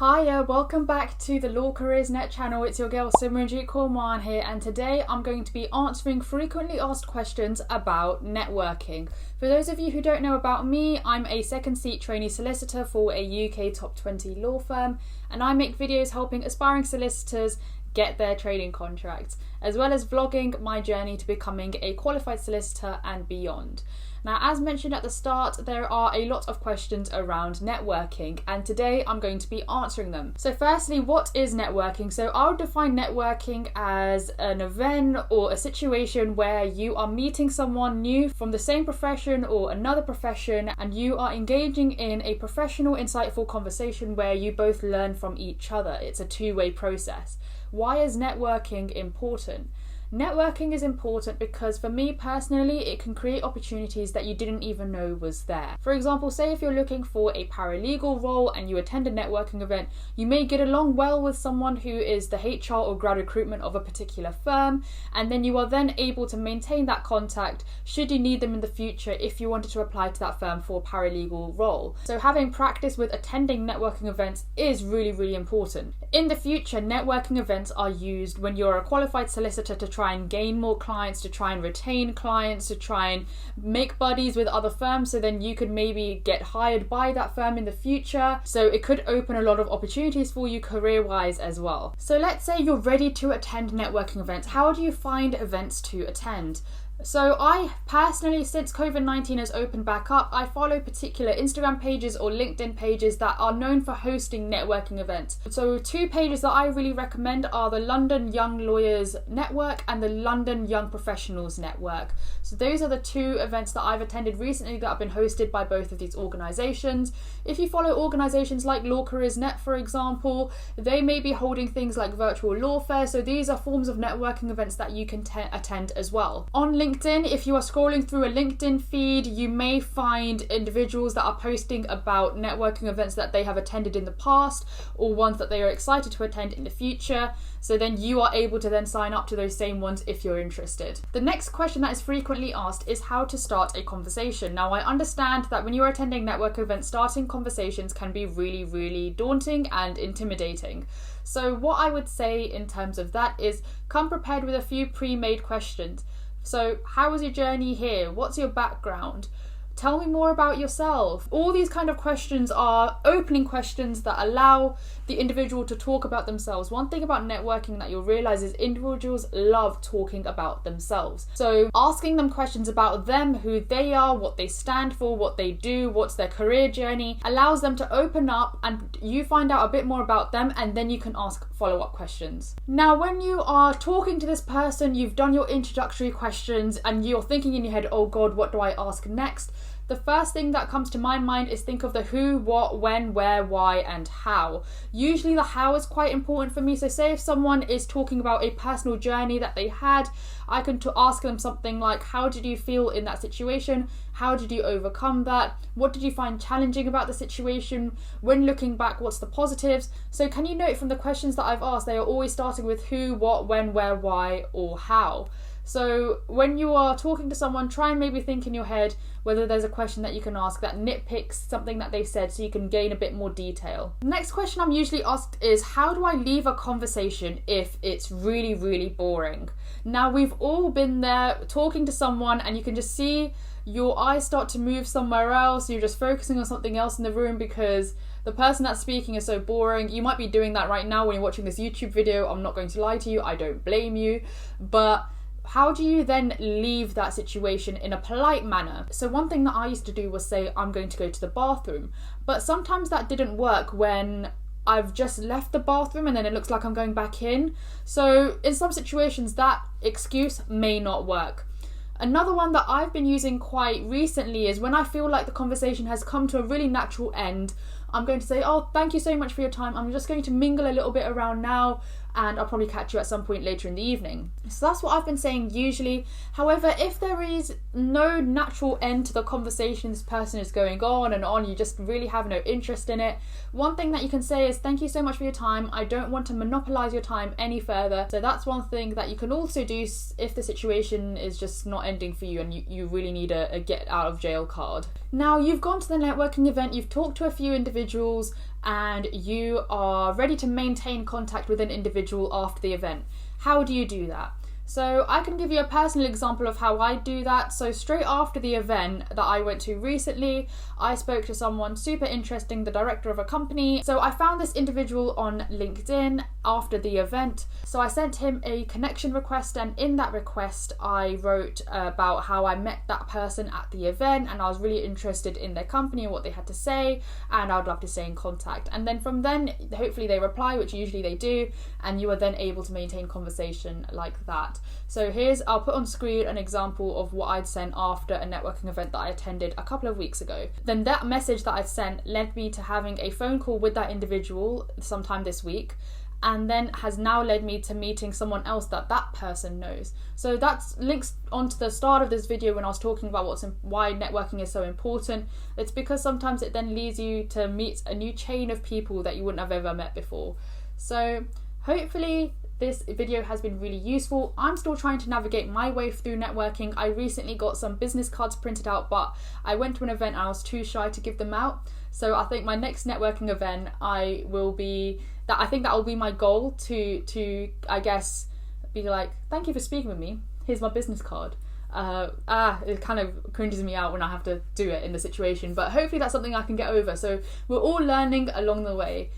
Hiya, welcome back to the Law Careers Net channel. It's your girl Simranjeet Kaur Mann here, and today I'm going to be answering frequently asked questions about networking. For those of you who don't know about me, I'm a second seat trainee solicitor for a UK top 20 law firm, and I make videos helping aspiring solicitors get their trading contracts, as well as vlogging my journey to becoming a qualified solicitor and beyond. Now, as mentioned at the start, there are a lot of questions around networking, and today I'm going to be answering them. So firstly, what is networking? So I would define networking as an event or a situation where you are meeting someone new from the same profession or another profession, and you are engaging in a professional, insightful conversation where you both learn from each other. It's a two-way process. Why is networking important? Networking is important because for me personally, it can create opportunities that you didn't even know was there. For example, say if you're looking for a paralegal role and you attend a networking event, you may get along well with someone who is the HR or grad recruitment of a particular firm, and then you are then able to maintain that contact should you need them in the future if you wanted to apply to that firm for a paralegal role. So having practice with attending networking events is really important. In the future, networking events are used when you're a qualified solicitor to try and gain more clients, to try and retain clients, to try and make buddies with other firms, so then you could maybe get hired by that firm in the future. So it could open a lot of opportunities for you career-wise as well. So let's say you're ready to attend networking events. How do you find events to attend? So I personally, since COVID-19 has opened back up, I follow particular Instagram pages or LinkedIn pages that are known for hosting networking events. So two pages that I really recommend are the London Young Lawyers Network and the London Young Professionals Network. So those are the two events that I've attended recently that have been hosted by both of these organisations. If you follow organisations like Law Careers Net, for example, they may be holding things like virtual law fairs. So these are forms of networking events that you can attend as well. On LinkedIn, if you are scrolling through a LinkedIn feed, you may find individuals that are posting about networking events that they have attended in the past or ones that they are excited to attend in the future. So then you are able to then sign up to those same ones if you're interested. The next question that is frequently asked is how to start a conversation. Now, I understand that when you're attending network events, starting conversations can be really daunting and intimidating. So what I would say in terms of that is come prepared with a few pre-made questions. So how was your journey here? What's your background? Tell me more about yourself. All these kind of questions are opening questions that allow the individual to talk about themselves. One thing about networking that you'll realize is individuals love talking about themselves. So asking them questions about them, who they are, what they stand for, what they do, what's their career journey, allows them to open up and you find out a bit more about them, and then you can ask follow-up questions. Now, when you are talking to this person, you've done your introductory questions and you're thinking in your head, oh God, what do I ask next? The first thing that comes to my mind is think of the who, what, when, where, why, and how. Usually the how is quite important for me. So say if someone is talking about a personal journey that they had, I can ask them something like, how did you feel in that situation? How did you overcome that? What did you find challenging about the situation? When looking back, what's the positives? So can you note from the questions that I've asked, they are always starting with who, what, when, where, why, or how. So when you are talking to someone, try and maybe think in your head whether there's a question that you can ask that nitpicks something that they said so you can gain a bit more detail. The next question I'm usually asked is, how do I leave a conversation if it's really boring? Now, we've all been there talking to someone and you can just see your eyes start to move somewhere else. You're just focusing on something else in the room because the person that's speaking is so boring. You might be doing that right now when you're watching this YouTube video. I'm not going to lie to you. I don't blame you. But how do you then leave that situation in a polite manner? So one thing that I used to do was say, I'm going to go to the bathroom. But sometimes that didn't work when I've just left the bathroom and then it looks like I'm going back in. So in some situations, that excuse may not work. Another one that I've been using quite recently is when I feel like the conversation has come to a really natural end, I'm going to say, oh, thank you so much for your time. I'm just going to mingle a little bit around now and I'll probably catch you at some point later in the evening. So that's what I've been saying usually. However, if there is no natural end to the conversation, this person is going on and on, you just really have no interest in it, one thing that you can say is, thank you so much for your time. I don't want to monopolize your time any further. So that's one thing that you can also do if the situation is just not ending for you and you really need a get out of jail card. Now, you've gone to the networking event, you've talked to a few individuals, and you are ready to maintain contact with an individual after the event. How do you do that? So I can give you a personal example of how I do that. So straight after the event that I went to recently, I spoke to someone super interesting, the director of a company. So I found this individual on LinkedIn after the event. So I sent him a connection request, and in that request I wrote about how I met that person at the event and I was really interested in their company and what they had to say, and I'd love to stay in contact. And then from then, hopefully they reply, which usually they do, and you are then able to maintain conversation like that. So I'll put on screen an example of what I'd sent after a networking event that I attended a couple of weeks ago. Then that message that I sent led me to having a phone call with that individual sometime this week, and then has now led me to meeting someone else that person knows. So that's links onto the start of this video when I was talking about why networking is so important. It's because sometimes it then leads you to meet a new chain of people that you wouldn't have ever met before. So hopefully this video has been really useful. I'm still trying to navigate my way through networking. I recently got some business cards printed out, but I went to an event and I was too shy to give them out. So I think my next networking event, I think that will be my goal to I guess be like, thank you for speaking with me, here's my business card. It kind of cringes me out when I have to do it in the situation, but hopefully that's something I can get over. So we're all learning along the way.